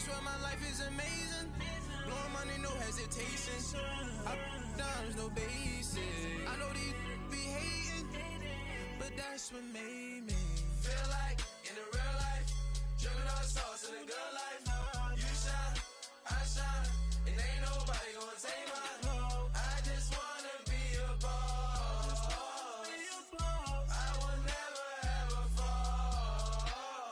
swear my life is amazing. Blowing money, no hesitation. Up, downs, no basic. I know these be hating, but that's what made me feel like in the real life. Dripping on sauce in the good life. You shine, I shine, and ain't nobody gonna take my love. I just wanna be a boss. I will never ever fall.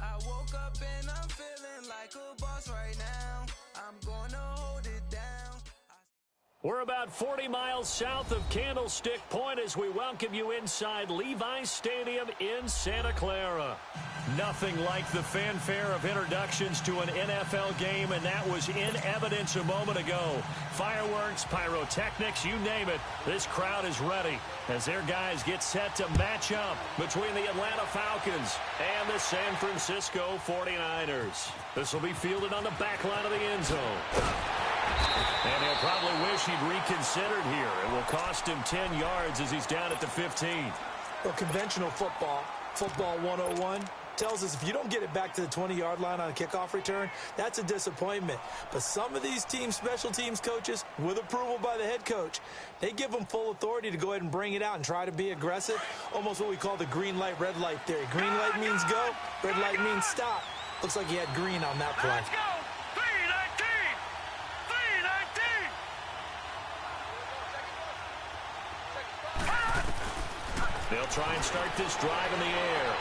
I woke up and I'm feeling like a boss right now. I'm gonna hold it down. We're about 40 miles south of Candlestick Point as we welcome you inside Levi's Stadium in Santa Clara. Nothing like the fanfare of introductions to an NFL game, and that was in evidence a moment ago. Fireworks, pyrotechnics, you name it. This crowd is ready as their guys get set to match up between the Atlanta Falcons and the San Francisco 49ers. This will be fielded on the back line of the end zone. And he'll probably wish he'd reconsidered here. It will cost him 10 yards as he's down at the 15. Well, conventional football 101, tells us if you don't get it back to the 20-yard line on a kickoff return, that's a disappointment. But some of these team special teams coaches, with approval by the head coach, they give them full authority to go ahead and bring it out and try to be aggressive, almost what we call the green light, red light theory. Green light means go, red light means stop. Looks like he had green on that play. Let's go! 319! 319! They'll try and start this drive in the air.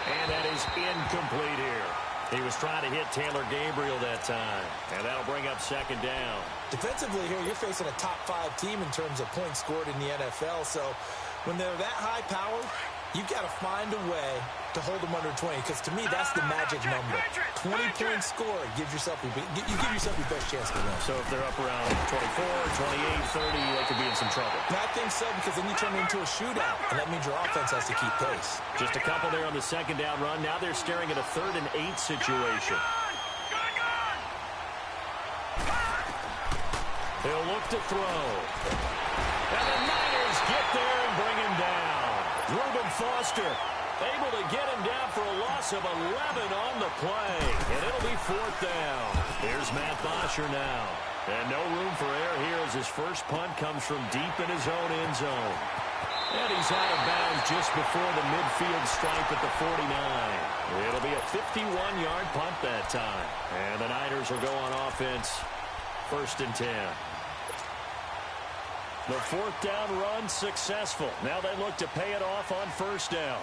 And that is incomplete here. He was trying to hit Taylor Gabriel that time. And that'll bring up second down. Defensively here, you're facing a top-5 team in terms of points scored in the NFL. So when they're that high-powered, you've got to find a way to hold them under 20, because to me, that's the magic number. 20 points scored, you give yourself your best chance to win. So if they're up around 24, 28, 30, they could be in some trouble. And I think so, because then you turn it into a shootout, and that means your offense has to keep pace. Just a couple there on the second down run. Now they're staring at a 3rd and 8 situation. He'll look to throw. And the Niners get there and bring him down. Reuben Foster able to get him down for a loss of 11 on the play. And it'll be 4th down. Here's Matt Bosher now. And no room for error here as his first punt comes from deep in his own end zone. And he's out of bounds just before the midfield stripe at the 49. It'll be a 51-yard punt that time. And the Niners will go on offense. 1st and 10. The 4th down run successful. Now they look to pay it off on 1st down.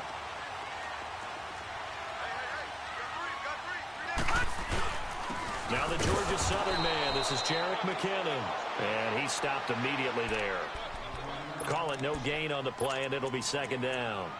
Now the Georgia Southern man. This is Jerick McKinnon. And he stopped immediately there. Call it no gain on the play, and it'll be 2nd down.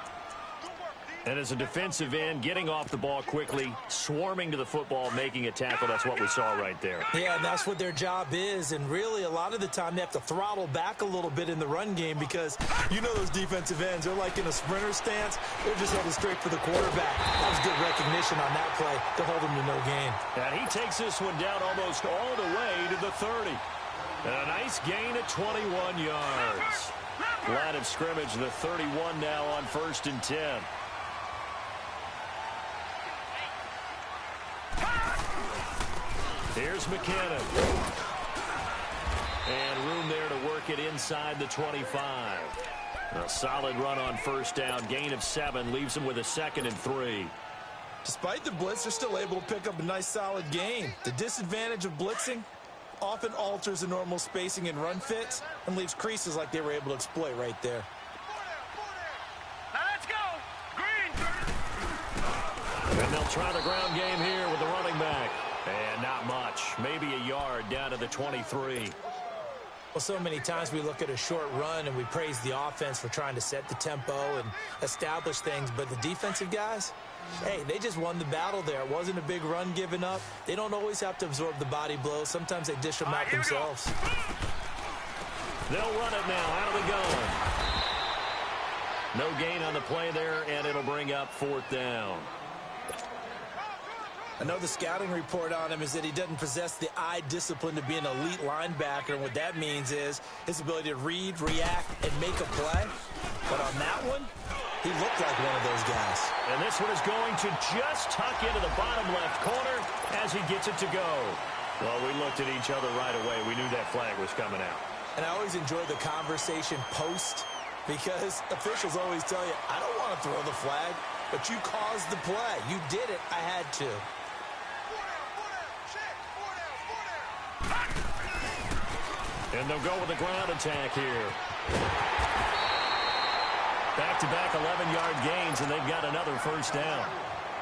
And as a defensive end, getting off the ball quickly, swarming to the football, making a tackle, that's what we saw right there. Yeah, and that's what their job is. And really, a lot of the time, they have to throttle back a little bit in the run game because you know those defensive ends, they're like in a sprinter stance. They're just headed straight for the quarterback. That was good recognition on that play to hold him to no gain. And he takes this one down almost all the way to the 30. And a nice gain at 21 yards. Line of scrimmage, the 31 now on 1st and 10. Here's McKinnon. And room there to work it inside the 25. A solid run on 1st down. Gain of 7 leaves him with a 2nd and 3. Despite the blitz, they're still able to pick up a nice solid gain. The disadvantage of blitzing often alters the normal spacing and run fits and leaves creases like they were able to exploit right there. Now let's go! Green! And they'll try the ground game here with the running back. And not much. Maybe a yard down to the 23. Well, so many times we look at a short run and we praise the offense for trying to set the tempo and establish things, but the defensive guys, hey, they just won the battle there. It wasn't a big run given up. They don't always have to absorb the body blows. Sometimes they dish them out themselves. They'll run it now. Out of the gun. No gain on the play there, and it'll bring up 4th down. I know the scouting report on him is that he doesn't possess the eye discipline to be an elite linebacker, and what that means is his ability to read, react, and make a play. But on that one, He looked like one of those guys. And this one is going to just tuck into the bottom left corner as he gets it to go. Well, we looked at each other right away. We knew that flag was coming out. And I always enjoy the conversation post because officials always tell you, I don't want to throw the flag, but you caused the play. You did it. I had to. And they'll go with the ground attack here. Back-to-back 11-yard gains, and they've got another first down.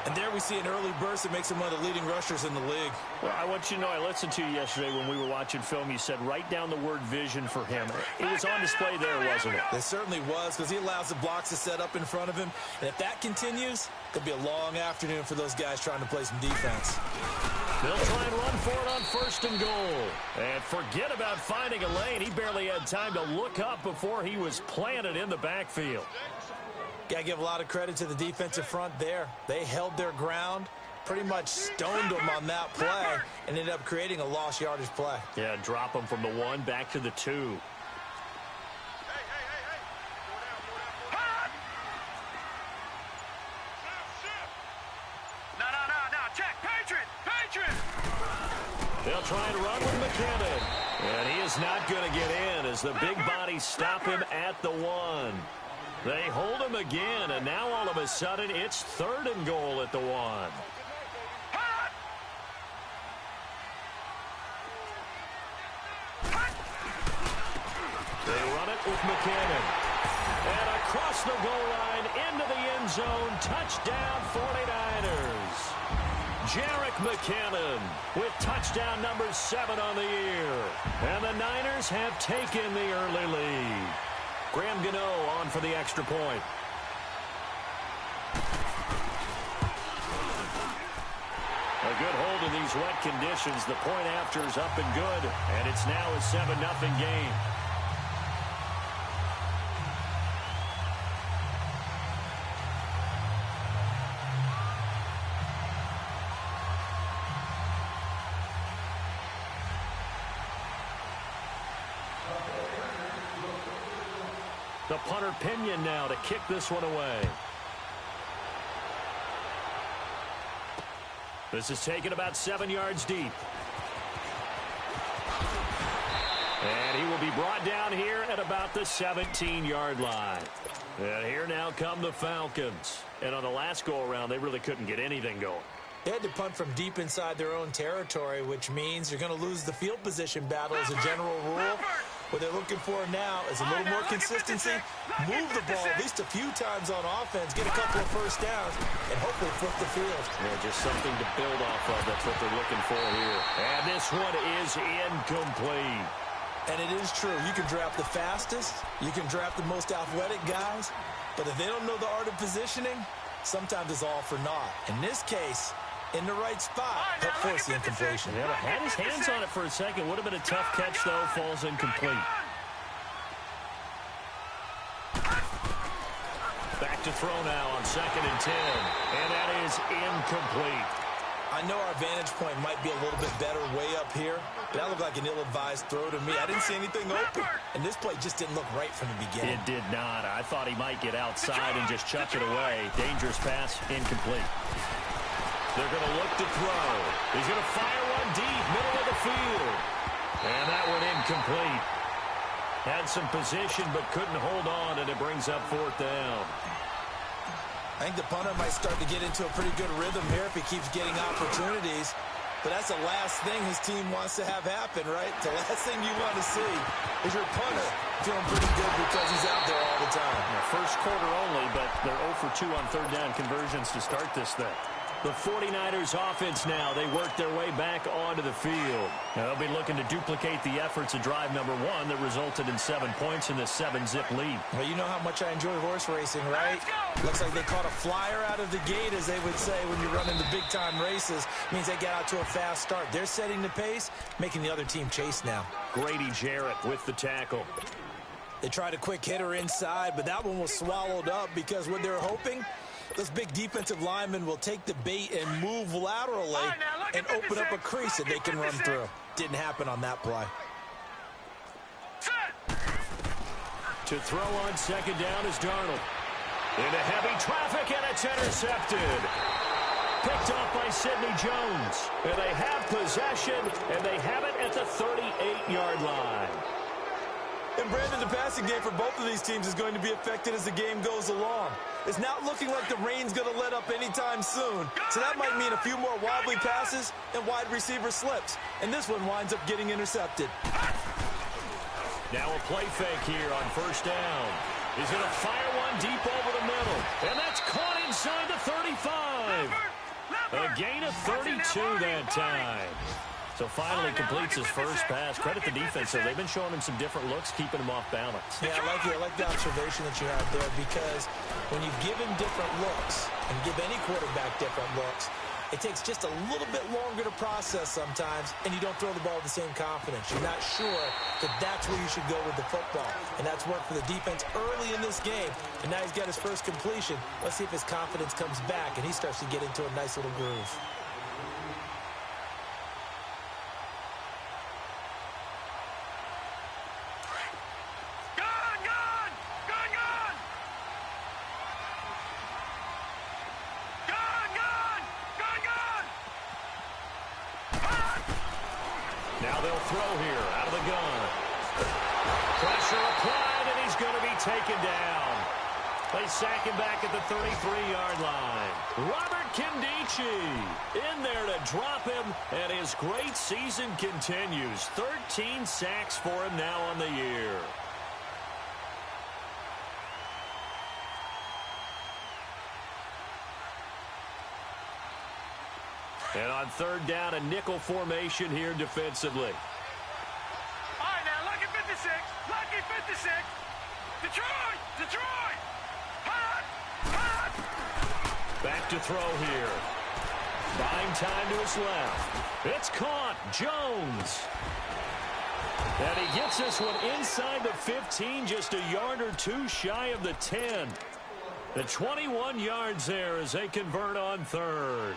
And there we see an early burst that makes him one of the leading rushers in the league. Well, I want you to know, I listened to you yesterday when we were watching film. You said write down the word vision for him. It was on display there, wasn't it? It certainly was, because he allows the blocks to set up in front of him. And if that continues, it could be a long afternoon for those guys trying to play some defense. They'll try and run for it on 1st and goal. And forget about finding a lane. He barely had time to look up before he was planted in the backfield. Got to give a lot of credit to the defensive front there. They held their ground, pretty much stoned them on that play, and ended up creating a lost yardage play. Yeah, drop them from the 1 back to the 2. No, check, Patriot! They'll try and run with McKinnon. And he is not going to get in as the big bodies stop him at the 1. They hold him again, and now all of a sudden it's 3rd and goal at the 1. They run it with McKinnon. And across the goal line into the end zone. Touchdown 49ers. Jerick McKinnon with touchdown number 7 on the year. And the Niners have taken the early lead. Graham Gano on for the extra point. A good hold in these wet conditions. The point after is up and good. And it's now a 7-0 game. The punter Pinion now to kick this one away. This is taken about 7 yards deep. And he will be brought down here at about the 17-yard line. And here now come the Falcons. And on the last go-around, they really couldn't get anything going. They had to punt from deep inside their own territory, which means you're going to lose the field position battle as a general rule. What they're looking for now is a little more consistency, move the ball at least a few times on offense, get a couple of first downs, and hopefully flip the field. Yeah, just something to build off of. That's what they're looking for here. And this one is incomplete. And it is true. You can draft the fastest, you can draft the most athletic guys, but if they don't know the art of positioning, sometimes it's all for naught. In this case, in the right spot, help force the incompletion. Yeah, but had his hands on it for a second. Would have been a tough catch, though. Falls incomplete. Back to throw now on 2nd and 10. And that is incomplete. I know our vantage point might be a little bit better way up here, but that looked like an ill-advised throw to me. I didn't see anything open, and this play just didn't look right from the beginning. It did not. I thought he might get outside and just chuck it away. Dangerous pass, incomplete. They're going to look to throw. He's going to fire one deep, middle of the field. And that one incomplete. Had some position, but couldn't hold on, and it brings up 4th down. I think the punter might start to get into a pretty good rhythm here if he keeps getting opportunities. But that's the last thing his team wants to have happen, right? The last thing you want to see is your punter feeling pretty good because he's out there all the time. Now, first quarter only, but they're 0 for 2 on 3rd down conversions to start this thing. The 49ers offense now, they work their way back onto the field. Now, they'll be looking to duplicate the efforts of drive number 1 that resulted in 7 points in this 7-zip lead. Well, you know how much I enjoy horse racing, right? Looks like they caught a flyer out of the gate, as they would say when you're running the big-time races. Means they get out to a fast start. They're setting the pace, making the other team chase now. Grady Jarrett with the tackle. They tried a quick hitter inside, but that one was swallowed up because what they're hoping, those big defensive linemen will take the bait and move laterally and open up a crease that they can run through. Didn't happen on that play. To throw on 2nd down is Darnold. Into heavy traffic, and it's intercepted. Picked off by Sidney Jones. And they have possession, and they have it at the 38-yard line. And, Brandon, the passing game for both of these teams is going to be affected as the game goes along. It's not looking like the rain's going to let up anytime soon. So that might mean a few more wobbly passes and wide receiver slips. And this one winds up getting intercepted. Now a play fake here on first down. He's going to fire one deep over the middle. And that's caught inside the 35. A gain of 32 that time. So finally completes his first pass. Credit the defense, so they've been showing him some different looks, keeping him off balance. Yeah, I like the observation that you have there, because when you give him different looks and give any quarterback different looks, it takes just a little bit longer to process sometimes, and you don't throw the ball with the same confidence. You're not sure that that's where you should go with the football. And that's worked for the defense early in this game. And now he's got his first completion. Let's see if his confidence comes back and he starts to get into a nice little groove. Now they'll throw here out of the gun. Pressure applied, and he's going to be taken down. They sack him back at the 33-yard line. Robert Kindici in there to drop him, and his great season continues. 13 sacks for him now on the year. And on third down, a nickel formation here defensively. All right, now, lucky 56. Lucky 56. Detroit! Detroit! Hot! Hot! Back to throw here. Buying time to his left. It's caught. Jones. And he gets this one inside the 15, just a yard or two shy of the 10. The 21 yards there as they convert on third.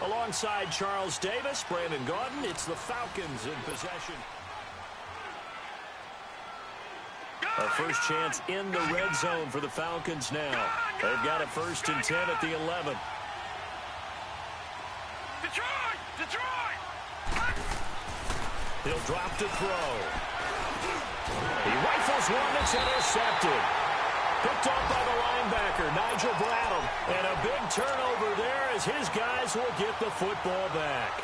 Alongside Charles Davis, Brandon Gaudin, it's the Falcons in possession. A first chance in the red zone for the Falcons now. They've got a 1st and 10 at the 11. Detroit! Detroit! He'll drop to throw. He rifles one that's intercepted. Picked off by the linebacker, Nigel Bradham. And a big turnover there as his guys will get the football back.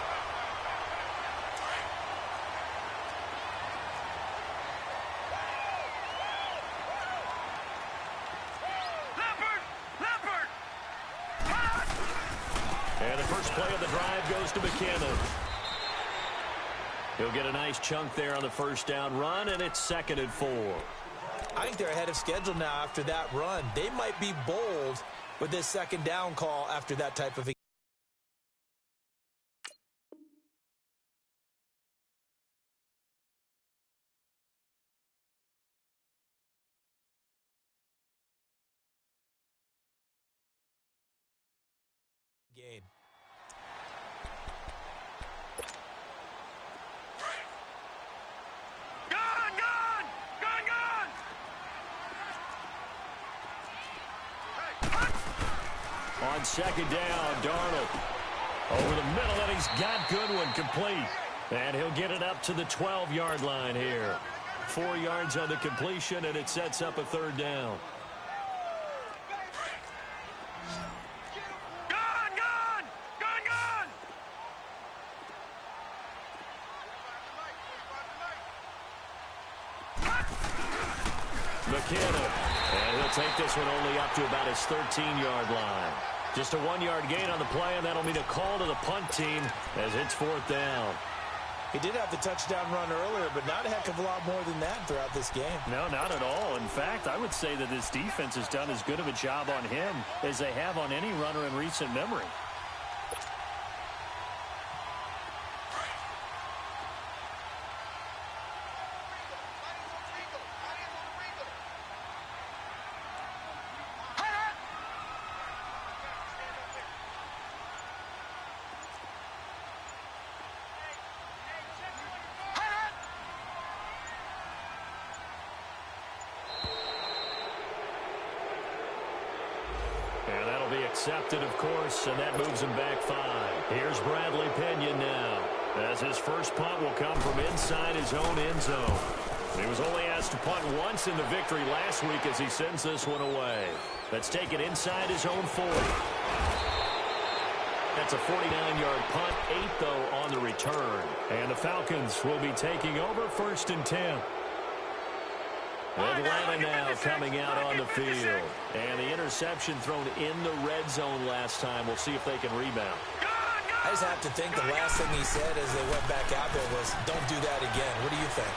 And the first play of the drive goes to McKinnon. He'll get a nice chunk there on the first down run, and it's 2nd and 4. I think they're ahead of schedule now after that run. They might be bold with this 2nd down call after that type of game. On 2nd down, Darnold over the middle, and he's got Goodwin complete. And he'll get it up to the 12-yard line here. 4 yards on the completion, and it sets up a 3rd down. McKinnon, and he'll take this one only up to about his 13-yard line. Just a 1-yard gain on the play, and that'll mean a call to the punt team as it's 4th down. He did have the touchdown run earlier, but not a heck of a lot more than that throughout this game. No, not at all. In fact, I would say that this defense has done as good of a job on him as they have on any runner in recent memory. accepted, of course, and that moves him back 5. Here's Bradley Pena now, as his first punt will come from inside his own end zone. He was only asked to punt once in the victory last week as he sends this one away. Let's take it inside his own 40. That's a 49-yard punt, 8, though, on the return. And the Falcons will be taking over 1st and 10. Atlanta now coming out on the field. And the interception thrown in the red zone last time. We'll see if they can rebound. I just have to think the last thing he said as they went back out there was, don't do that again. What do you think?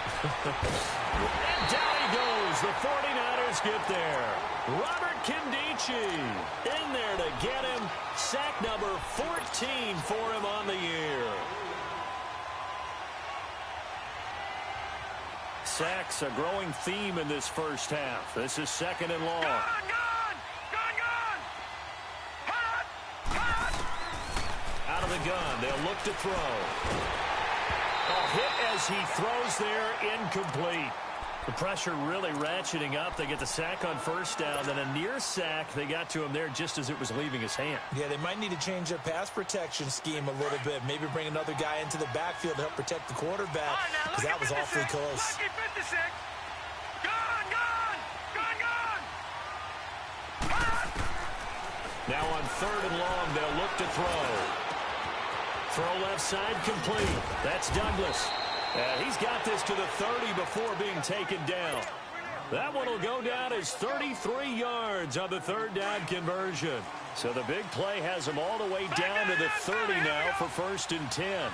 And down he goes. The 49ers get there. Robert Kindici in there to get him. Sack number 14 for him on the year. Sacks a growing theme in this first half. This is 2nd and long. Out of the gun, they'll look to throw. A hit as he throws there, incomplete. The pressure really ratcheting up. They get the sack on 1st down, then a near sack. They got to him there just as it was leaving his hand. Yeah, they might need to change their pass protection scheme a little bit. Maybe bring another guy into the backfield to help protect the quarterback, because that was awfully close. Now on 3rd and long, they'll look to throw. Throw left side complete. That's Douglas. He's got this to the 30 before being taken down. That one will go down as 33 yards on the 3rd down conversion. So the big play has him all the way down to the 30 now for 1st and 10.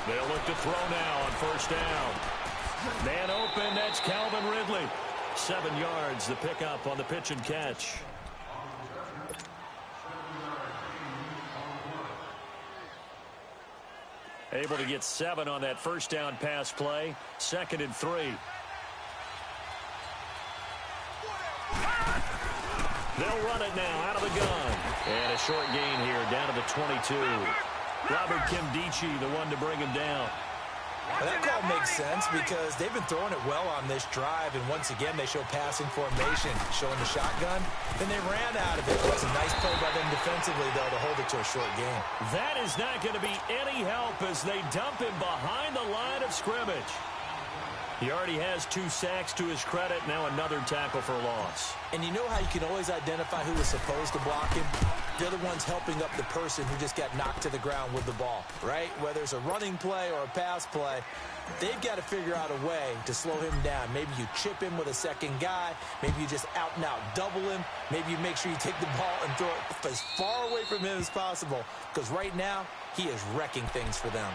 They'll look to throw now on 1st down. Man open, that's Calvin Ridley. 7 yards, the pickup on the pitch and catch. Able to get 7 on that 1st down pass play. 2nd and 3. They'll run it now out of the gun. And a short gain here down to the 22. Robert Kindici, the one to bring him down. Well, that call makes sense because they've been throwing it well on this drive, and once again they show passing formation, showing the shotgun. Then they ran out of it. It was a nice play by them defensively, though, to hold it to a short gain. That is not going to be any help as they dump him behind the line of scrimmage. He already has 2 sacks to his credit. Now another tackle for loss. And you know how you can always identify who was supposed to block him? They're the ones helping up the person who just got knocked to the ground with the ball, right? Whether it's a running play or a pass play, they've got to figure out a way to slow him down. Maybe you chip him with a second guy. Maybe you just out-and-out double him. Maybe you make sure you take the ball and throw it as far away from him as possible, because right now he is wrecking things for them.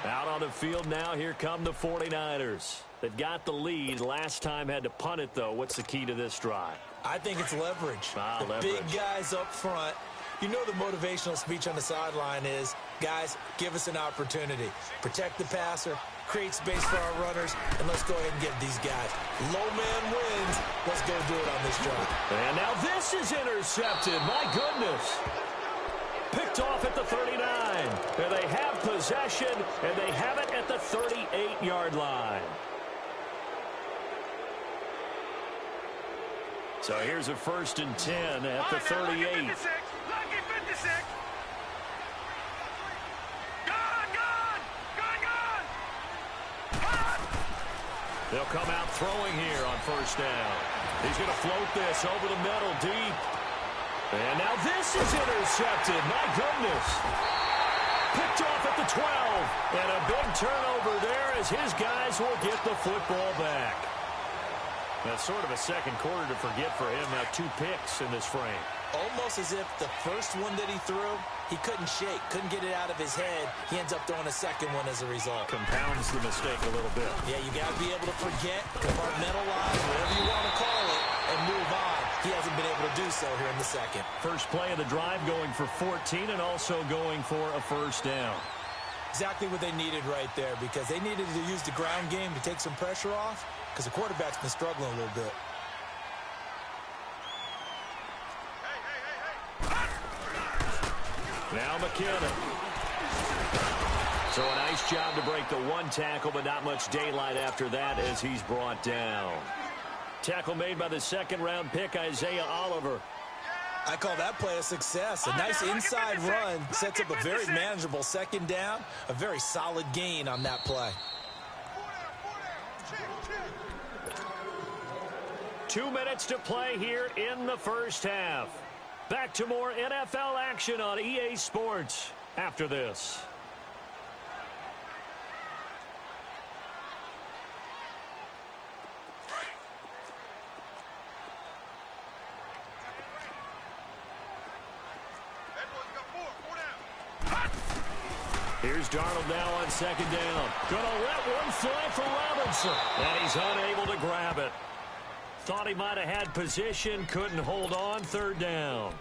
Out on the field now, here come the 49ers. They've got the lead. Last time had to punt it, though. What's the key to this drive? I think it's leverage. The big guys up front. You know the motivational speech on the sideline is, guys, give us an opportunity. Protect the passer, create space for our runners, and let's go ahead and get these guys. Low man wins. Let's go do it on this drive. And now this is intercepted. My goodness. Picked off at the 39. And they have possession, and they have it at the 38-yard line. So here's a 1st and 10 at the 38. Lucky 56. They'll come out throwing here on 1st down. He's going to float this over the middle deep. And now this is intercepted. My goodness. Picked off at the 12. And a big turnover there as his guys will get the football back. That's sort of a second quarter to forget for him. Now 2 picks in this frame. Almost as if the first one that he threw, he couldn't shake, couldn't get it out of his head. He ends up throwing a second one as a result. Compounds the mistake a little bit. Yeah, you got to be able to forget, compartmentalize, whatever you want to call it, and move on. He hasn't been able to do so here in the second. First play of the drive going for 14 and also going for a 1st down. Exactly what they needed right there, because they needed to use the ground game to take some pressure off, because the quarterback's been struggling a little bit. Now McKinnon. So a nice job to break the one tackle, but not much daylight after that as he's brought down. Tackle made by the second-round pick, Isaiah Oliver. I call that play a success. A nice inside run sets up a very manageable second down. A very solid gain on that play. 2 minutes to play here in the first half. Back to more NFL action on EA Sports after this. Here's Darnold now on second down. Gonna let one fly for Robinson. And he's unable to grab it. Thought he might have had position, couldn't hold on, third down.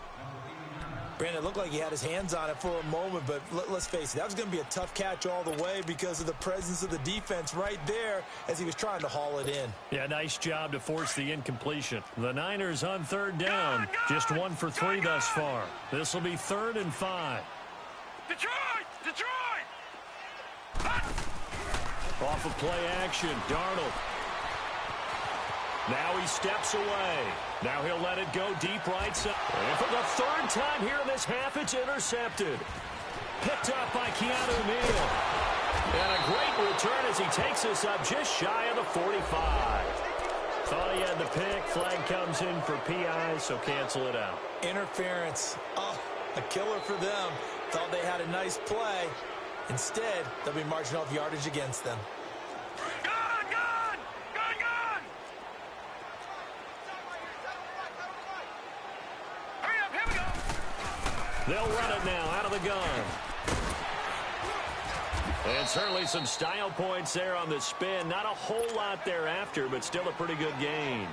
Brandon, it looked like he had his hands on it for a moment, but let's face it, that was going to be a tough catch all the way because of the presence of the defense right there as he was trying to haul it in. Yeah, nice job to force the incompletion. The Niners on third down, just 1 for 3 thus far. This will be 3rd and 5. Detroit! Detroit! Off of play action, Darnold. Now he steps away. Now he'll let it go deep right side. And for the 3rd time here in this half, it's intercepted. Picked up by Keanu Neal. And a great return as he takes us up just shy of the 45. Thought he had the pick. Flag comes in for PI, so cancel it out. Interference. Oh, a killer for them. Thought they had a nice play. Instead, they'll be marching off yardage against them. They'll run it now out of the gun. And certainly some style points there on the spin. Not a whole lot thereafter, but still a pretty good gain.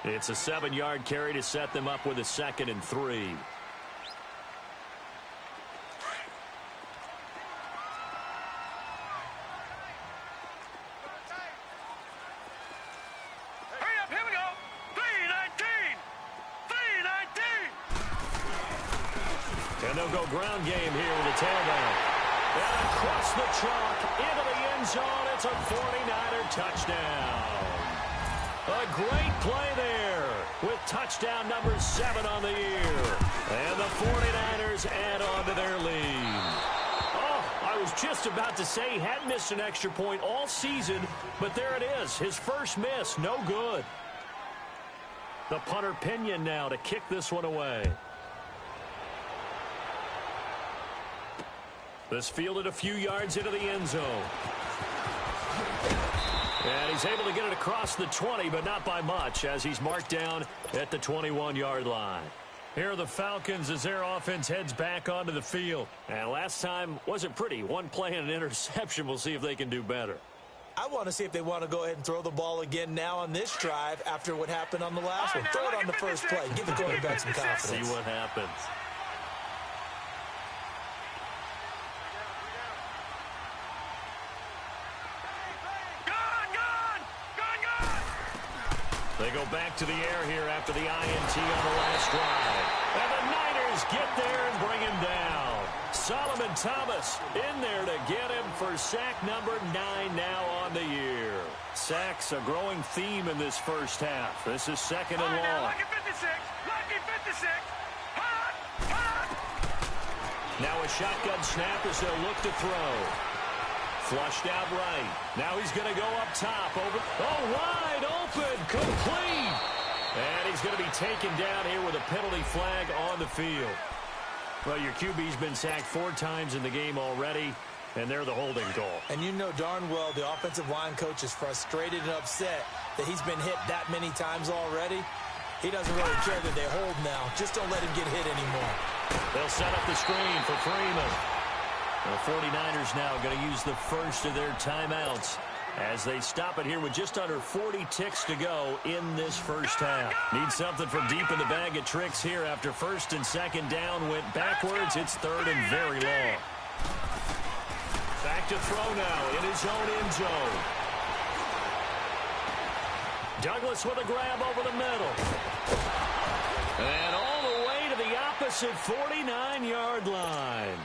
It's a 7-yard carry to set them up with a 2nd and 3. They'll go ground game here with a tailback. And across the chalk into the end zone. It's a 49er touchdown. A great play there with touchdown number 7 on the year. And the 49ers add on to their lead. Oh, I was just about to say he hadn't missed an extra point all season, but there it is. His first miss, no good. The punter Pinion now to kick this one away. This fielded a few yards into the end zone. And he's able to get it across the 20, but not by much, as he's marked down at the 21-yard line. Here are the Falcons as their offense heads back onto the field. And last time wasn't pretty. One play and an interception. We'll see if they can do better. I want to see if they want to go ahead and throw the ball again now on this drive after what happened on the last one. Throw it on the first play. Give the quarterback some confidence. See what happens. They go back to the air here after the INT on the last drive. And the Niners get there and bring him down. Solomon Thomas in there to get him for sack number 9 now on the year. Sacks a growing theme in this first half. This is 2nd and long. Lucky 56. Lucky 56. Hot. Hot. Now a shotgun snap as they'll look to throw. Flushed out right. Now he's going to go up top. Over. Oh, wide open. Complete. And he's going to be taken down here with a penalty flag on the field. Well, your QB's been sacked 4 times in the game already, and they're the holding call. And you know darn well the offensive line coach is frustrated and upset that he's been hit that many times already. He doesn't really care that they hold now. Just don't let him get hit anymore. They'll set up the screen for Freeman. The 49ers now going to use the first of their timeouts as they stop it here with just under 40 ticks to go in this first half. Need something from deep in the bag of tricks here after 1st and 2nd down went backwards. It's 3rd and very long. Back to throw now in his own end zone. Douglas with a grab over the middle. And all the way to the opposite opposite 49-yard line.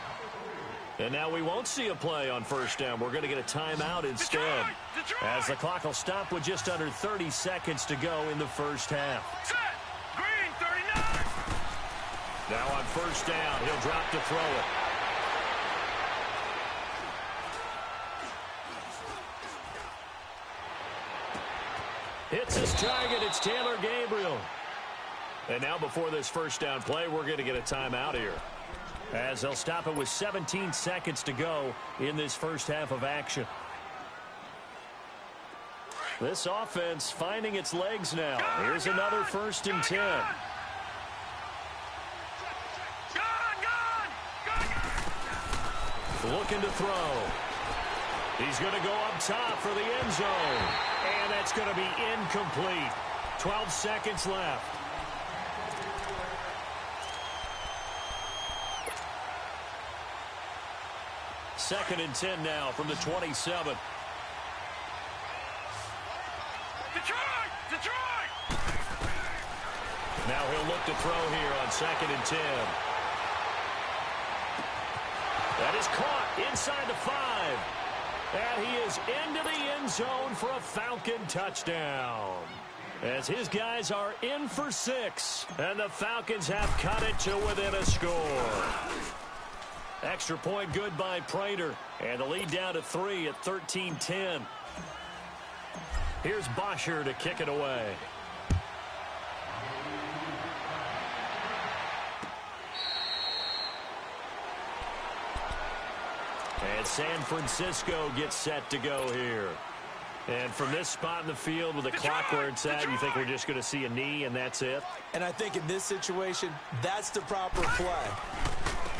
And now we won't see a play on first down. We're going to get a timeout instead. As the clock will stop with just under 30 seconds to go in the first half. Set. Green, 39. Now on first down, he'll drop to throw it. Hits his target. It's Taylor Gabriel. And now before this first down play, we're going to get a timeout here, as they'll stop it with 17 seconds to go in this first half of action. This offense finding its legs now. Here's another 1st and 10. Looking to throw. He's going to go up top for the end zone. And that's going to be incomplete. 12 seconds left. Second and 10 now from the 27. Detroit! Now he'll look to throw here on 2nd and 10. That is caught inside the 5. And he is into the end zone for a Falcon touchdown, as his guys are in for 6. And the Falcons have cut it to within a score. Extra point good by Prater. And the lead down to 3 at 13-10. Here's Bosher to kick it away. And San Francisco gets set to go here. And from this spot in the field with the clock where it's at, you think we're just going to see a knee and that's it? And I think in this situation, that's the proper play.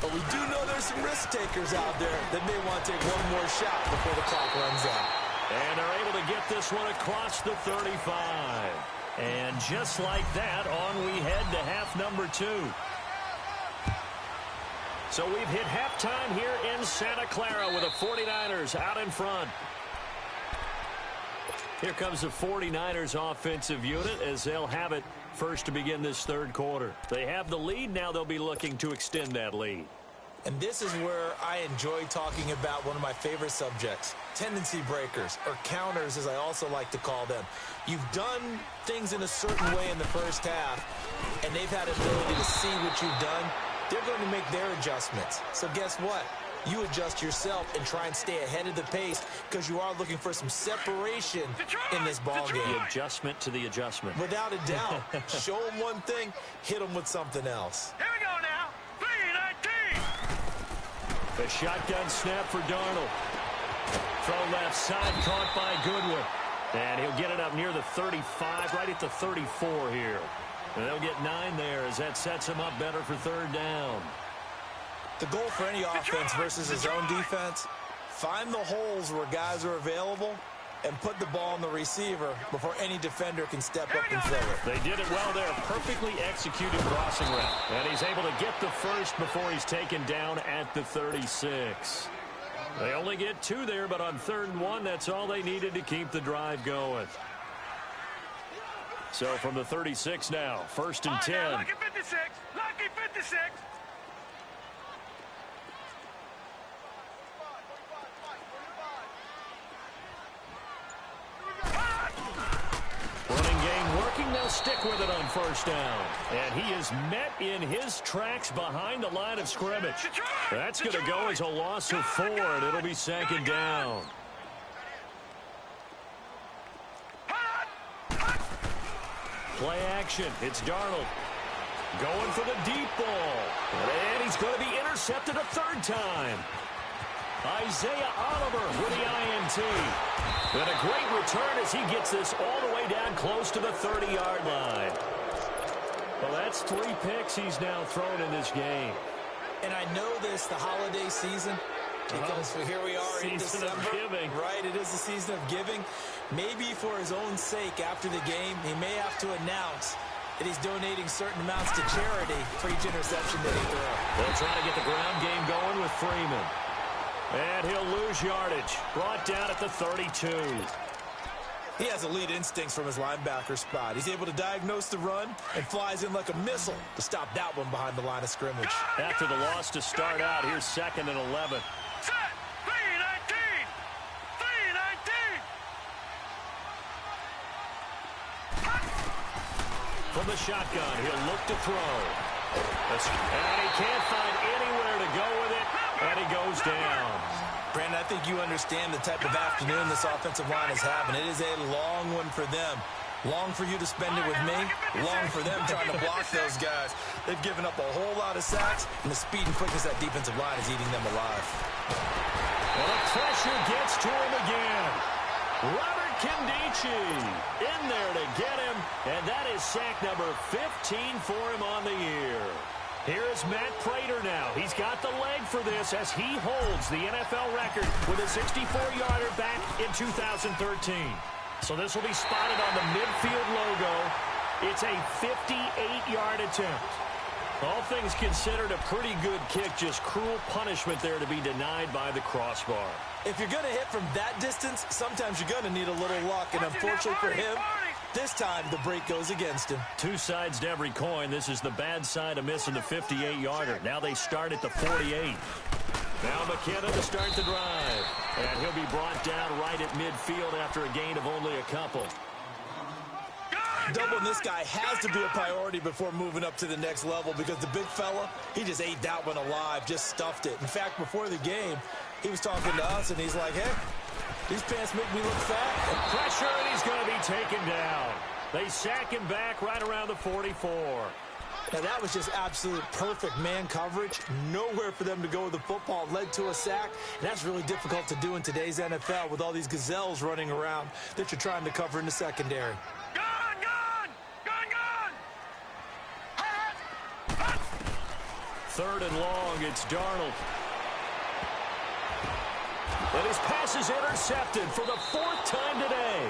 But we do know there's some risk takers out there that may want to take one more shot before the clock runs out. And they're able to get this one across the 35. And just like that, on we head to half number 2. So we've hit halftime here in Santa Clara with the 49ers out in front. Here comes the 49ers offensive unit as they'll have it first to begin this third quarter. They have the lead. Now they'll be looking to extend that lead. And this is where I enjoy talking about one of my favorite subjects, tendency breakers, or counters as I also like to call them. You've done things in a certain way in the first half, and they've had ability to see what you've done. They're going to make their adjustments. So guess what? You adjust yourself and try and stay ahead of the pace because you are looking for some separation in this ball game. The adjustment to the adjustment. Without a doubt. Show them one thing, hit them with something else. Here we go now. 3-19. The shotgun snap for Darnold. Throw left side, caught by Goodwin. And he'll get it up near the 35, right at the 34 here. And they'll get 9 there as that sets him up better for third down. The goal for any offense versus his own defense, find the holes where guys are available and put the ball on the receiver before any defender can step up and fill it. They did it well there. Perfectly executed crossing route. And he's able to get the first before he's taken down at the 36. They only get 2 there, but on 3rd and 1, that's all they needed to keep the drive going. So from the 36 now, 1st and 10. Lucky 56. Lucky 56. Running game working. They'll stick with it on first down. And he is met in his tracks behind the line of scrimmage. That's going to go as a loss of 4, and it'll be 2nd down. Play action. It's Darnold. Going for the deep ball. And he's going to be intercepted a 3rd time. Isaiah Oliver with the INT. And a great return as he gets this all the way down close to the 30-yard line. Well, that's 3 picks he's now thrown in this game. And I know this, the holiday season, because here we are in December. Season of giving. Right, it is the season of giving. Maybe for his own sake after the game, he may have to announce that he's donating certain amounts to charity for each interception that he throws. They'll try to get the ground game going with Freeman. And he'll lose yardage. Brought down at the 32. He has elite instincts from his linebacker spot. He's able to diagnose the run and flies in like a missile to stop that one behind the line of scrimmage. After the loss to start out, here's 2nd and 11. Set. 3-19. 3-19. From the shotgun, he'll look to throw. And he can't find anywhere to go with it, and he goes down. Brandon, I think you understand the type of afternoon this offensive line is having. It is a long one for them. Long for you to spend it with me. Long for them trying to block those guys. They've given up a whole lot of sacks, and the speed and quickness of that defensive line is eating them alive. Well, the pressure gets to him again. Robert Kindici in there to get him, and that is sack number 15 for him on the year. Here's Matt Prater now. He's got the leg for this as he holds the NFL record with a 64-yarder back in 2013. So this will be spotted on the midfield logo. It's a 58-yard attempt. All things considered, a pretty good kick, just cruel punishment there to be denied by the crossbar. If you're going to hit from that distance, sometimes you're going to need a little luck, and unfortunately for him, this time the break goes against him. Two sides to every coin. This is the bad side of missing the 58-yarder. Now they start at the 48. Now McKinnon to start the drive. And he'll be brought down right at midfield after a gain of only a couple. Doubling this guy has to be a priority before moving up to the next level because the big fella, he just ate that one alive, just stuffed it. In fact, before the game, he was talking to us, and he's like, hey, these pants make me look fat. Pressure, and he's going to be taken down. They sack him back right around the 44. Now, that was just absolute perfect man coverage. Nowhere for them to go with the football. It led to a sack. And that's really difficult to do in today's NFL with all these gazelles running around that you're trying to cover in the secondary. Third and long, it's Darnold. And his pass is intercepted for the 4th time today.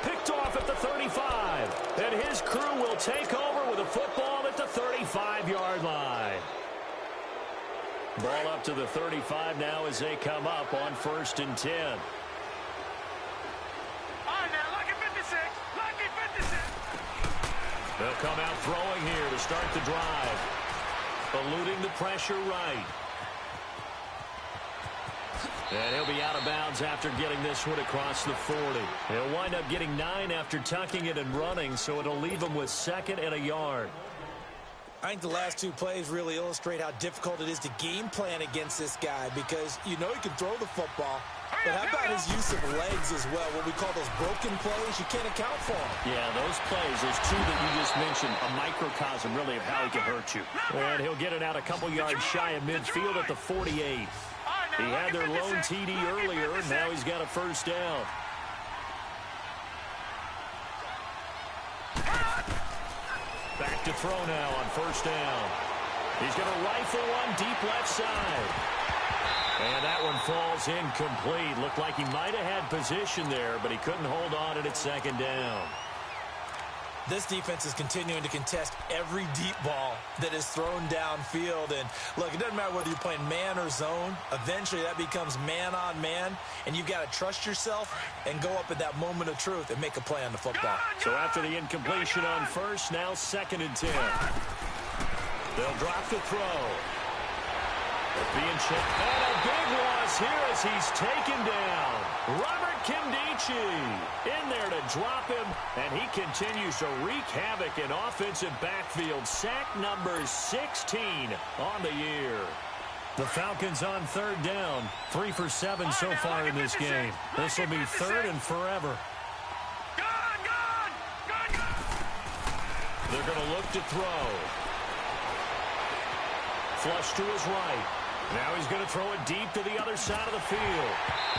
Picked off at the 35. And his crew will take over with a football at the 35-yard line. Ball up to the 35 now as they come up on 1st and 10. All right, now, lucky 56. Lucky 56. They'll come out throwing here to start the drive. Eluding the pressure right. And he'll be out of bounds after getting this one across the 40. He'll wind up getting 9 after tucking it and running, so it'll leave him with 2nd and a yard. I think the last 2 plays really illustrate how difficult it is to game plan against this guy because you know he can throw the football, but how about his use of legs as well? What we call those broken plays, you can't account for them. Yeah, those plays, those 2 that you just mentioned, a microcosm really of how he can hurt you. And he'll get it out a couple yards shy of midfield at the 48. He had their lone TD earlier, and now he's got a 1st down. Back to throw now on 1st down. He's going to rifle one deep left side. And that one falls incomplete. Looked like he might have had position there, but he couldn't hold on at its 2nd down. This defense is continuing to contest every deep ball that is thrown downfield. And, look, it doesn't matter whether you're playing man or zone. Eventually, that becomes man-on-man, and you've got to trust yourself and go up at that moment of truth and make a play on the football. So after the incompletion on 1st, now 2nd and 10. They'll drop the throw. Being checked. And a big loss here as he's taken down. Robert Kindici in there to drop him, and he continues to wreak havoc in offensive backfield. Sack number 16 on the year. The Falcons on 3rd down. 3 for 7 so far in this game. This will be 3rd and forever. They're going to look to throw. Flush to his right. Now he's going to throw it deep to the other side of the field.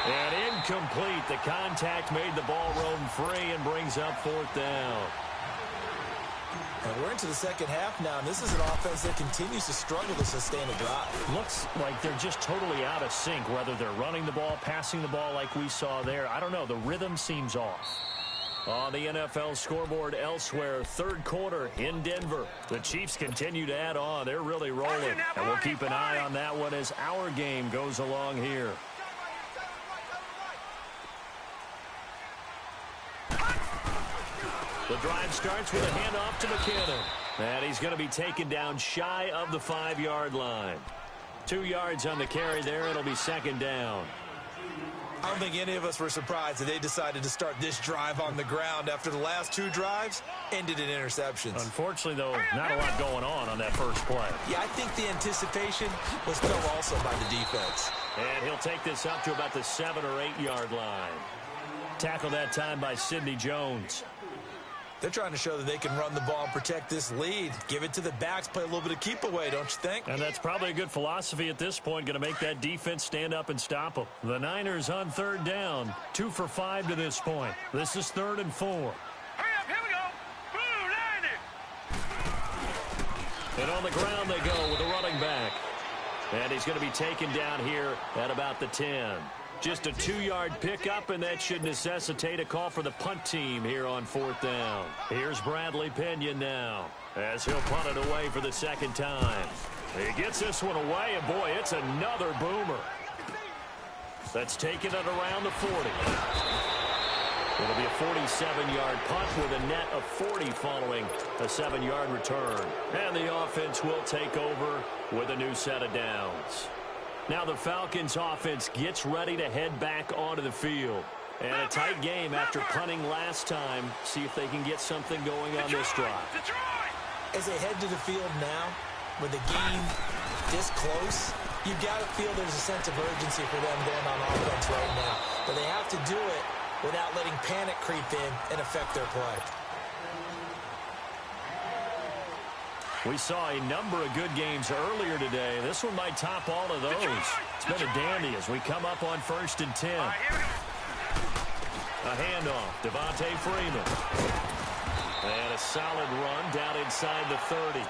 And incomplete. The contact made the ball roam free and brings up 4th down. And we're into the 2nd half now, and this is an offense that continues to struggle to sustain a drive. Looks like they're just totally out of sync, whether they're running the ball, passing the ball like we saw there. I don't know. The rhythm seems off. On the NFL scoreboard elsewhere, 3rd quarter in Denver. The Chiefs continue to add on. They're really rolling. And we'll keep an eye on that one as our game goes along here. The drive starts with a handoff to McKinnon. And he's going to be taken down shy of the 5-yard line. 2 yards on the carry there. It'll be second down. I don't think any of us were surprised that they decided to start this drive on the ground after the last 2 drives ended in interceptions. Unfortunately, though, not a lot going on that first play. Yeah, I think the anticipation was felt also by the defense. And he'll take this up to about the 7 or 8 yard line. Tackled that time by Sidney Jones. They're trying to show that they can run the ball and protect this lead. Give it to the backs, play a little bit of keep away, don't you think? And that's probably a good philosophy at this point, going to make that defense stand up and stop them. The Niners on third down, 2 for 5 to this point. This is 3rd and 4. Hurry up, here we go. Blue, line it. And on the ground they go with the running back. And he's going to be taken down here at about the 10. Just a 2-yard pickup, and that should necessitate a call for the punt team here on 4th down. Here's Bradley Pinion now, as he'll punt it away for the 2nd time. He gets this one away, and boy, it's another boomer. That's taken it around the 40. It'll be a 47-yard punt with a net of 40 following a 7-yard return. And the offense will take over with a new set of downs. Now the Falcons offense gets ready to head back onto the field. And a tight game after punting last time. See if they can get something going on this drive. As they head to the field now, with the game this close, you've got to feel there's a sense of urgency for them going on offense right now. But they have to do it without letting panic creep in and affect their play. We saw a number of good games earlier today. This one might top all of those. It's been a dandy as we come up on 1st and 10. A handoff, Devontae Freeman. And a solid run down inside the 30.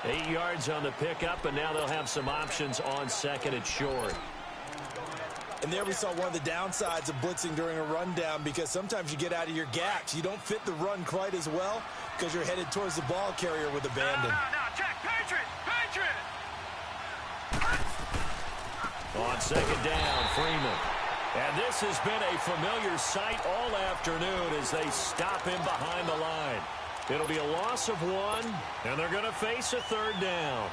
8 yards on the pickup, and now they'll have some options on 2nd and short. And there we saw one of the downsides of blitzing during a rundown, because sometimes you get out of your gaps. You don't fit the run quite as well because you're headed towards the ball carrier with abandon. No, check, Patriot. On 2nd down, Freeman. And this has been a familiar sight all afternoon as they stop him behind the line. It'll be a loss of 1, and they're going to face a 3rd down.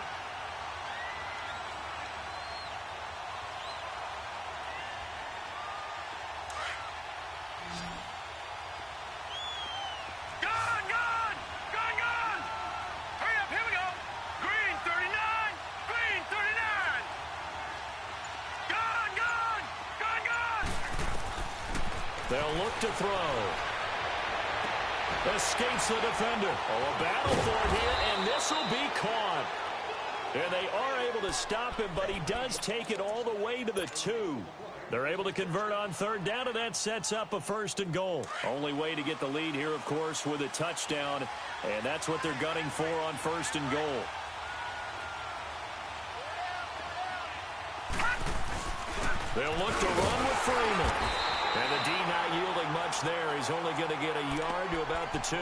They'll look to throw. Escapes the defender. Oh, a battle for it here, and this will be caught. And they are able to stop him, but he does take it all the way to the 2. They're able to convert on 3rd down, and that sets up a 1st and goal. Only way to get the lead here, of course, with a touchdown, and that's what they're gunning for on 1st and goal. They'll look to run with Freeman. And the D not yielding much there. He's only going to get a yard to about the 2.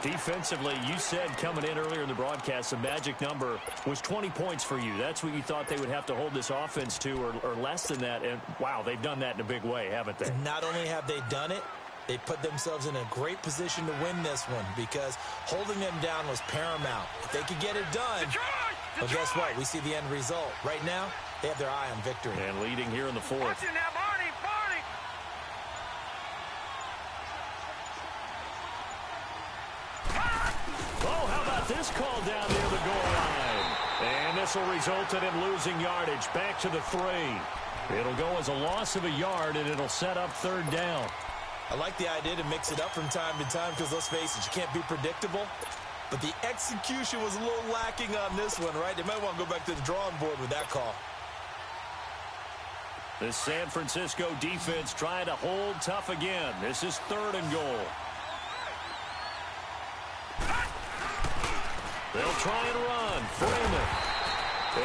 Defensively, you said coming in earlier in the broadcast, the magic number was 20 points for you. That's what you thought they would have to hold this offense to, or less than that. And, wow, they've done that in a big way, haven't they? Not only have they done it, they put themselves in a great position to win this one, because holding them down was paramount. If they could get it done, well, guess what? We see the end result. Right now, they have their eye on victory. And leading here in the 4th. This call down near the goal line. And this will result in him losing yardage back to the 3. It'll go as a loss of a yard, and it'll set up 3rd down. I like the idea to mix it up from time to time because, let's face it, you can't be predictable. But the execution was a little lacking on this one, right? They might want to go back to the drawing board with that call. The San Francisco defense trying to hold tough again. This is 3rd and goal. They'll try and run. Freeman.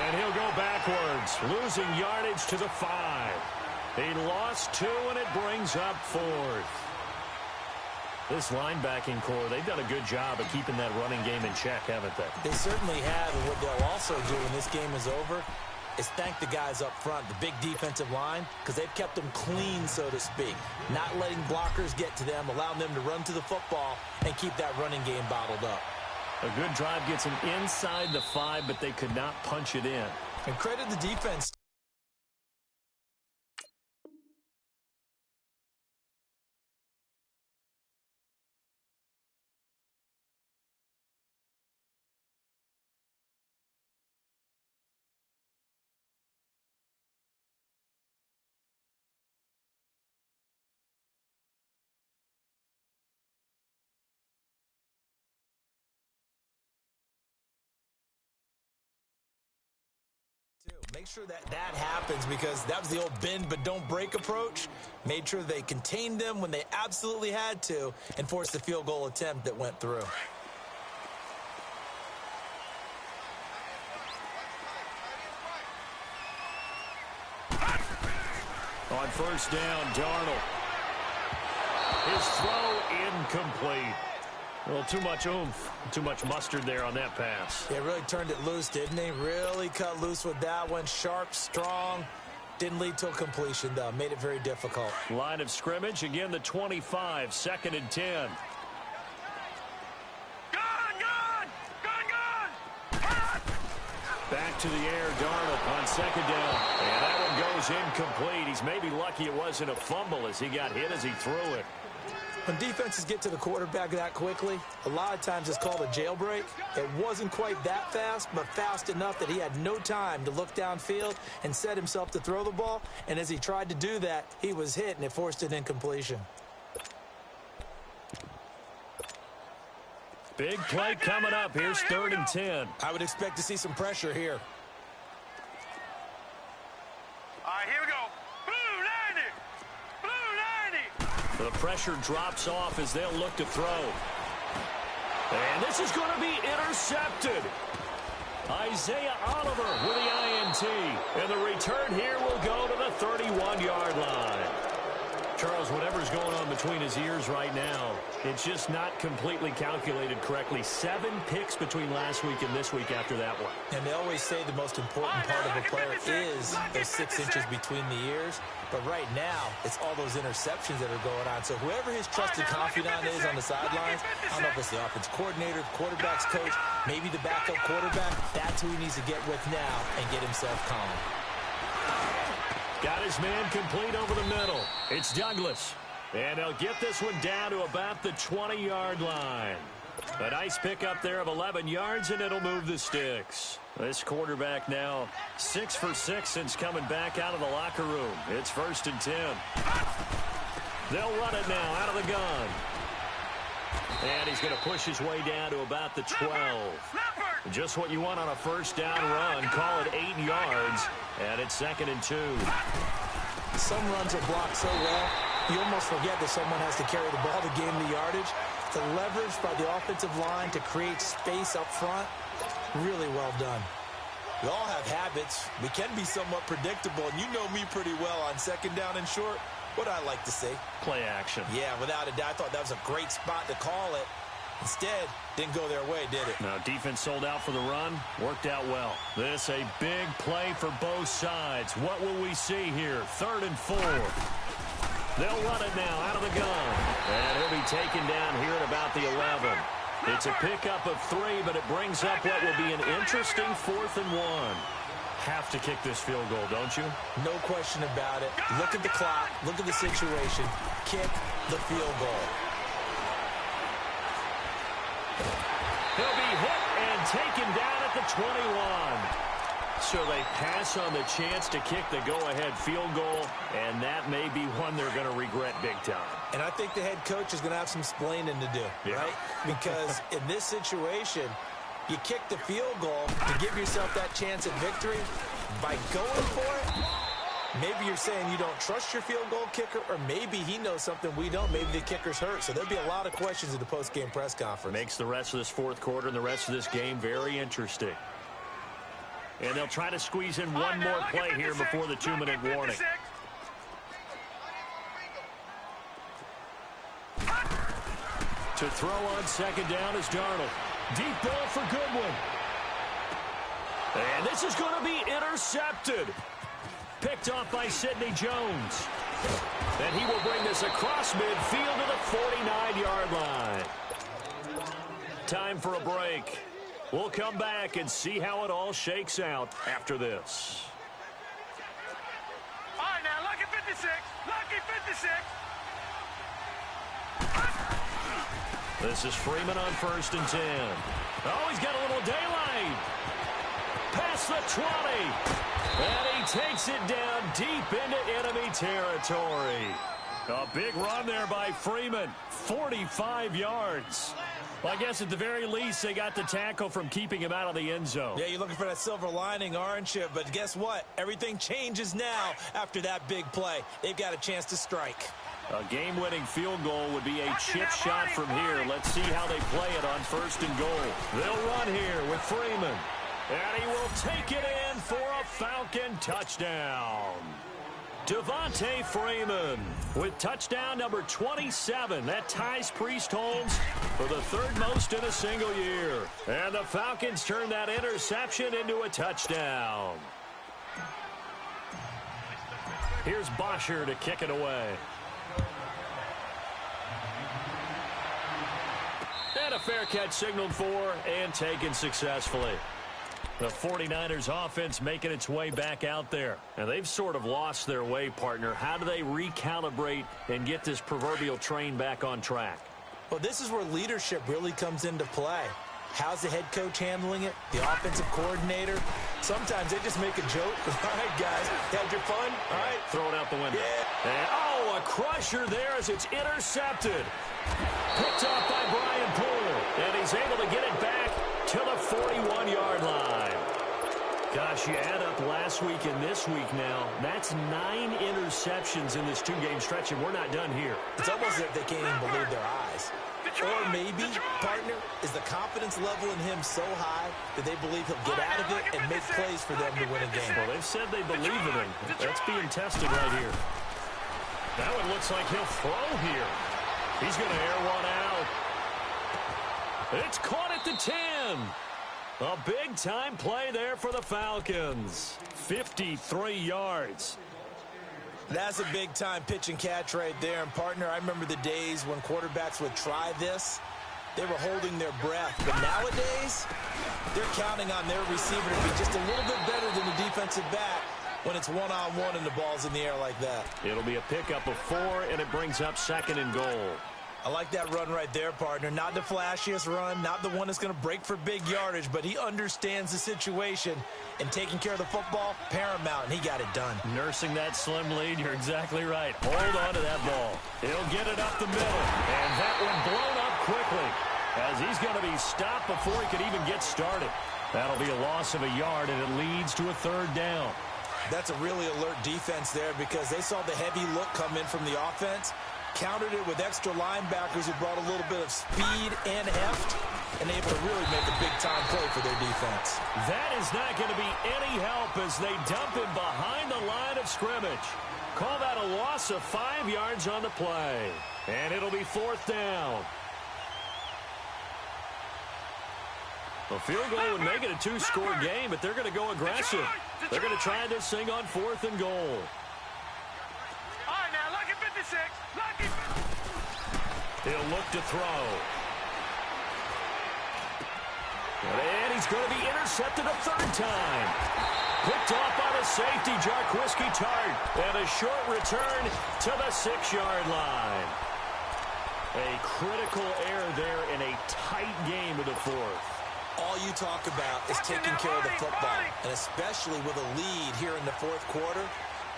And he'll go backwards, losing yardage to the 5. He lost 2, and it brings up 4th. This linebacking core, they've done a good job of keeping that running game in check, haven't they? They certainly have, and what they'll also do when this game is over, is thank the guys up front, the big defensive line, because they've kept them clean, so to speak. Not letting blockers get to them, allowing them to run to the football and keep that running game bottled up. A good drive gets them inside the 5, but they could not punch it in. And credit the defense. Make sure that happens, because that was the old bend but don't break approach. Made sure they contained them when they absolutely had to and forced the field goal attempt that went through. On first down, Darnold. His throw incomplete. A little too much oomph, too much mustard there on that pass. Yeah, really turned it loose, didn't he? Really cut loose with that one. Sharp, strong. Didn't lead to a completion, though. Made it very difficult. Line of scrimmage, again the 25, 2nd and 10. Back to the air, Darnold on 2nd down. And that one goes incomplete. He's maybe lucky it wasn't a fumble as he got hit as he threw it. When defenses get to the quarterback that quickly, a lot of times it's called a jailbreak. It wasn't quite that fast, but fast enough that he had no time to look downfield and set himself to throw the ball. And as he tried to do that, he was hit, and it forced an incompletion. Big play coming up. Here's 3rd and 10. I would expect to see some pressure here. All right, here we go. The pressure drops off as they'll look to throw. And this is going to be intercepted. Isaiah Oliver with the INT. And the return here will go to the 31-yard line. Charles, whatever's going on between his ears right now, it's just not completely calculated correctly. 7 picks between last week and this week after that one. And they always say the most important part of a player is those 6 inches between the ears. But right now, it's all those interceptions that are going on. So whoever his trusted confidant is on the sidelines, I don't know if it's the offense coordinator, the quarterback's coach, maybe the backup quarterback, that's who he needs to get with now and get himself calm. Got his man complete over the middle. It's Douglas. And he'll get this one down to about the 20-yard line. A nice pickup there of 11 yards, and it'll move the sticks. This quarterback now 6 for 6 since coming back out of the locker room. It's 1st and 10. They'll run it now out of the gun. And he's going to push his way down to about the 12. Just what you want on a first down run. Call it 8 yards. And it's 2nd and 2. Some runs are blocked so well, you almost forget that someone has to carry the ball to gain the yardage. The leverage by the offensive line to create space up front, really well done. We all have habits. We can be somewhat predictable, and you know me pretty well on 2nd down and short. What I like to say? Play action. Yeah, without a doubt. I thought that was a great spot to call it. Instead, didn't go their way, did it? Now, defense sold out for the run. Worked out well. This a big play for both sides. What will we see here? 3rd and 4. They'll run it now out of the gun. And he'll be taken down here at about the 11. It's a pickup of 3, but it brings up what will be an interesting 4th and 1. Have to kick this field goal, don't you? No question about it. Look at the clock. Look at the situation. Kick the field goal. He'll be hit and taken down at the 21. So they pass on the chance to kick the go-ahead field goal, and that may be one they're going to regret big time. And I think the head coach is going to have some splaining to do, right? Because in this situation, you kick the field goal to give yourself that chance at victory. By going for it, maybe you're saying you don't trust your field goal kicker, or maybe he knows something we don't. Maybe the kicker's hurt. So there'll be a lot of questions at the post-game press conference. Makes the rest of this 4th quarter and the rest of this game very interesting. And they'll try to squeeze in one more play here before the 2-minute warning. To throw on 2nd down is Darnold. Deep ball for Goodwin. And this is going to be intercepted. Picked off by Sidney Jones. And he will bring this across midfield to the 49-yard line. Time for a break. We'll come back and see how it all shakes out after this. All right, now, lucky 56. Lucky 56. This is Freeman on 1st and 10. Oh, he's got a little daylight. Past the 20. And he takes it down deep into enemy territory. A big run there by Freeman. 45 yards. Well, I guess at the very least, they got the tackle from keeping him out of the end zone. Yeah, you're looking for that silver lining, aren't you? But guess what? Everything changes now after that big play. They've got a chance to strike. A game-winning field goal would be a chip shot from here. Let's see how they play it on 1st and goal. They'll run here with Freeman. And he will take it in for a Falcon touchdown. Devontae Freeman with touchdown number 27. That ties Priest Holmes for the 3rd most in a single year. And the Falcons turn that interception into a touchdown. Here's Bosher to kick it away. And a fair catch signaled for and taken successfully. The 49ers offense making its way back out there. And they've sort of lost their way, partner. How do they recalibrate and get this proverbial train back on track? Well, this is where leadership really comes into play. How's the head coach handling it? The offensive coordinator? Sometimes they just make a joke. All right, guys, had your fun? All right. Throw it out the window. Yeah. And, oh, a crusher there as it's intercepted. Picked off by Brian Poole. And he's able to get it back to the 41-yard line. Gosh, you add up last week and this week now. That's 9 interceptions in this 2-game stretch, and we're not done here. It's almost as if they can't even believe their eyes. Or maybe, partner, is the confidence level in him so high that they believe he'll get out of it and make plays for them to win a game. Well, they've said they believe in him. That's being tested right here. That one looks like he'll throw here. He's going to air one out. It's caught at the 10. A big-time play there for the Falcons. 53 yards. That's a big-time pitch and catch right there. And, partner, I remember the days when quarterbacks would try this. They were holding their breath. But nowadays, they're counting on their receiver to be just a little bit better than the defensive back when it's one-on-one and the ball's in the air like that. It'll be a pickup of 4, and it brings up 2nd and goal. I like that run right there, partner. Not the flashiest run, not the one that's going to break for big yardage, but he understands the situation, and taking care of the football, paramount, and he got it done. Nursing that slim lead, you're exactly right. Hold on to that ball. He'll get it up the middle, and that one blown up quickly as he's going to be stopped before he could even get started. That'll be a loss of a yard, and it leads to a 3rd down. That's a really alert defense there because they saw the heavy look come in from the offense, countered it with extra linebackers who brought a little bit of speed and heft, and able to really make a big-time play for their defense. That is not going to be any help as they dump him behind the line of scrimmage. Call that a loss of 5 yards on the play. And it'll be 4th down. A field goal would make it a 2-score game, but they're going to go aggressive. They're going to try this thing on 4th and goal. All right, now, lucky 56. Lucky. He'll look to throw. And he's going to be intercepted a 3rd time. Picked off by the safety, Jarquiski Tart. And a short return to the 6-yard line. A critical error there in a tight game of the 4th. All you talk about is taking care of the football, and especially with a lead here in the 4th quarter,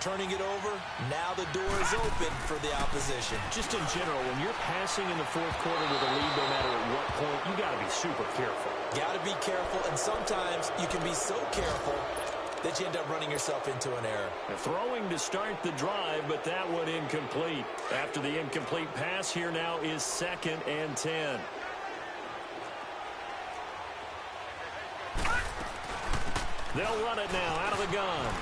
turning it over, now the door is open for the opposition. Just in general, when you're passing in the 4th quarter with a lead, no matter at what point, you got to be super careful. Got to be careful, and sometimes you can be so careful that you end up running yourself into an error. Throwing to start the drive, but that one incomplete. After the incomplete pass, here now is 2nd and 10. They'll run it now out of the gun.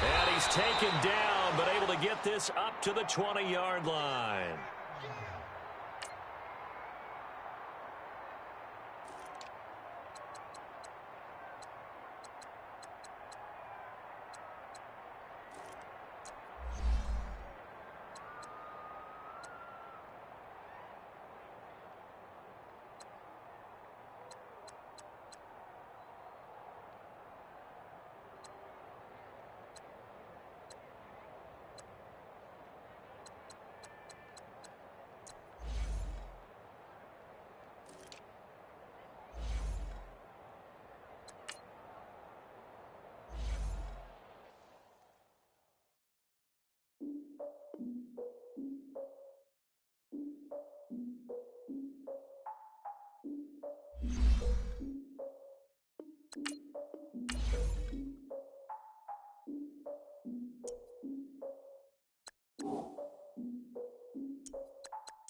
And he's taken down, but able to get this up to the 20-yard line.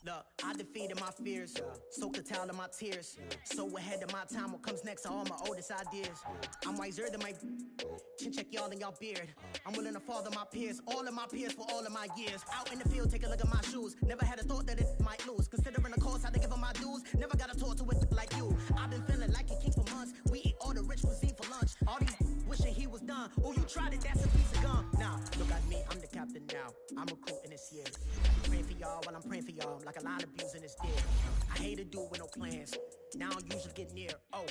Look, I defeated my fears, soaked the towel of my tears. So ahead of my time, what comes next are all my oldest ideas. I'm wiser than my chin check y'all in y'all beard. I'm willing to father my peers, all of my peers for all of my years. Out in the field, take a look at my shoes. Never had a thought that it might lose. Considering the cost, I had to give them my dues. Never got a talk to it like you. I've been feeling like a king for months. We eat all the rich cuisine for lunch. All these wishing he was done. Oh, you tried it, that's a piece of gum. Now, look at me, I'm the captain now. I'm recruiting this year. Praying for y'all while I'm praying for y'all. Like a line abusing this deal. I hate a dude with no plans. Now I usually get near. Oh,